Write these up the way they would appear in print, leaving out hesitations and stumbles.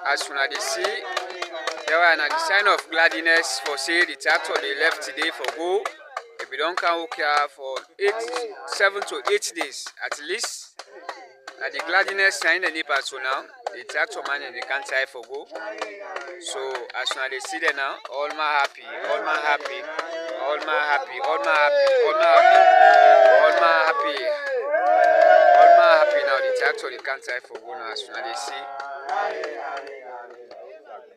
As soon as they see, there were a sign of gladness for say the tractor they left today for go. If we don't come here for 7 to 8 days at least. And the gladness sign the neighbor so now, the tractor man and they can't try for go. So as soon as they see them now, all my happy, all my happy, all my happy, all my happy, all my happy, all my happy, all my happy now. The tractor they can't try for go now as soon as they see.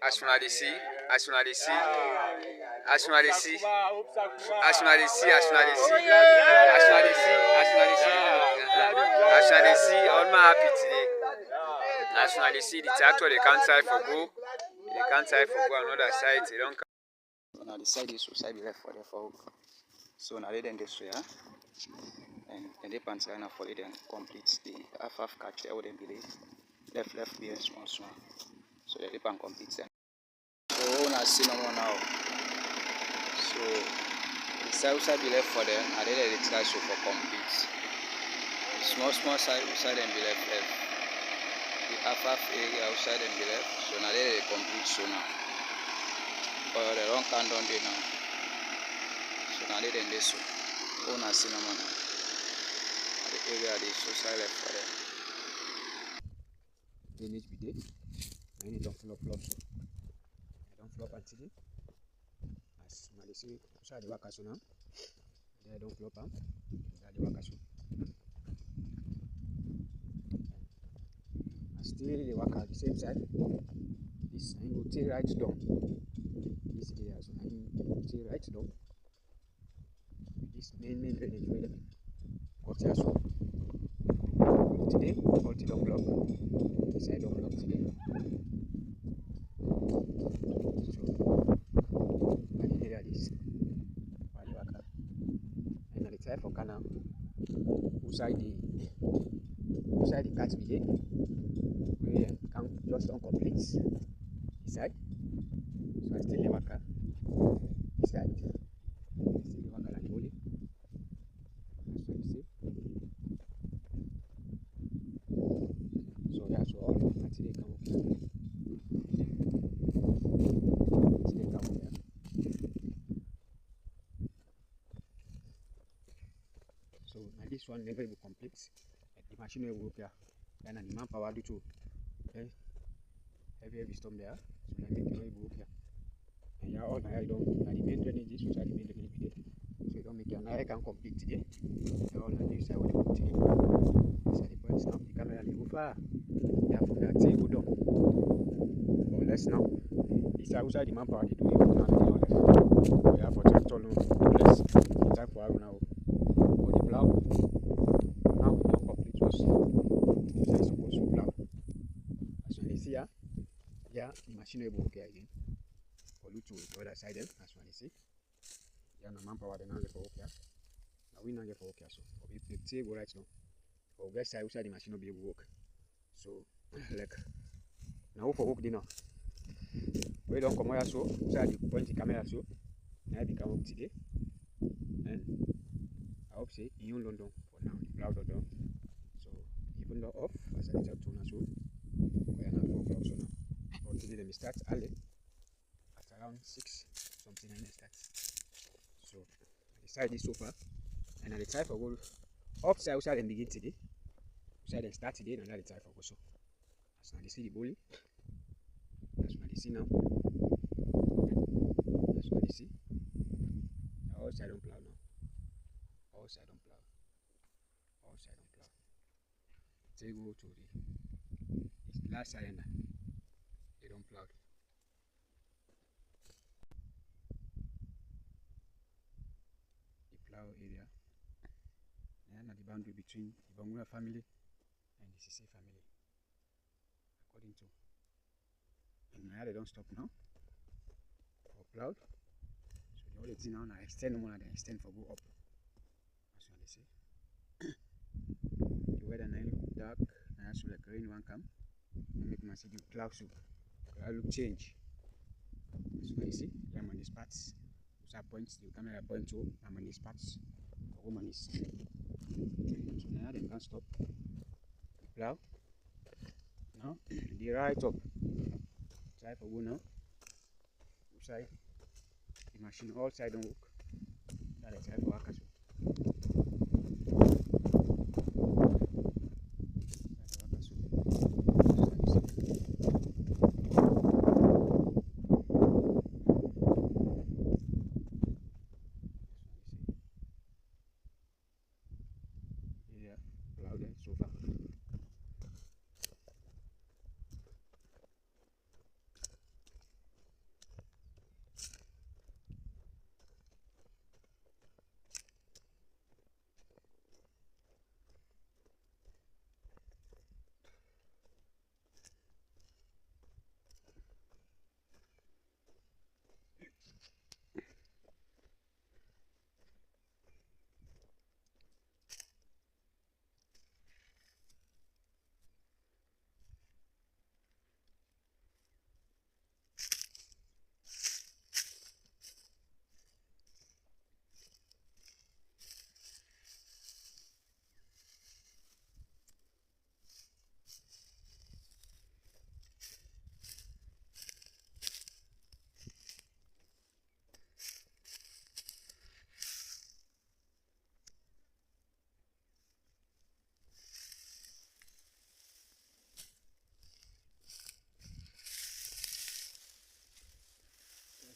As soon as they see, as soon as they see, as soon as they see, as soon as they see, as soon as they see, as soon as they see, as soon as they see, as soon as they see, all my happy today. As soon as they see the tractor, they can't try for go, they can't try for go another side, they don't come. So now the side is side left for the folk. So now they then this way, and the pants line for it then complete the half catch there would then be the left be a small. So the pan completes them. So now see no more now. So the side be left for them, and then they try so for complete. The small side and be left. The half area outside and be left. So now they complete so now. But the wrong can down there now. So now they then this so. Oh now see no more now. The area they so side left for them. They need to be there. I need to flop so. I don't flop until it. As now they see outside the workers now. They don't flop them. They the workers. Still the work at the same side. This I will take right down. This area so I will take right down. This main drainage way. Got here so. Today, all the don't block. This side don't block today. So I can area this. And the type for canal. Outside the catch be there. We can just complete this side. So I still the worker. This side. Still the worker and Boli. That's what you see. So that's all until they come up here. Until they come up here. So now this one never will complete. The machine will work here. And the manpower do too. Okay. Heavy storm there. So I make it work here. And yeah, all I don't the main drainage is the main drainage be there. So you don't make it now I can complete today. All I do is I will put it. So the points now the camera will go far. Yeah, from that table down. But let's now. This outside the manpower they do it now left. We have for tractor no less. The time for harrow now. For the plough. Now we don't complete was supposed to plough. As you see here, the machine will work here again. For you to the other side then, as you see. Yeah, no manpower then now get for work here. Now we now get for work here, so we take right now. For guys side outside the machine will be able to work. So like now for work dinner. We don't come here so outside the point the camera so now they come up today. And I hope say in London for now, the cloud down. So even though off as I tell to so we are now 4 o'clock so now. But today let me start early at around 6 something and start. So I decided this so far and I try for go upside outside and begin today. Outside and start today and I try for go so. As now they see the Boli. That's what they see now. That's what they see. The outside don't plow now. Outside don't plow. Outside don't plow. They go to the last side and they don't plow. The plow area. And the boundary between the Bangura family and the CC family. According to. And now they don't stop now. For plowed. So the only thing now I extend more than extend for go up. That's what they say. The weather now look dark, now so like rain one come. And make me see the cloud soup. I look change. That's what you see. I'm on these parts. So I point the camera point to I'm on these parts. The woman is So now they can stop the plow. Now the right up. Try for go now. Side the machine all side don't work. Now let's try for work as well. Yeah, plow there so far.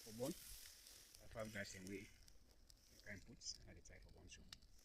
For bone, I have guys in way you can put at the type of one so.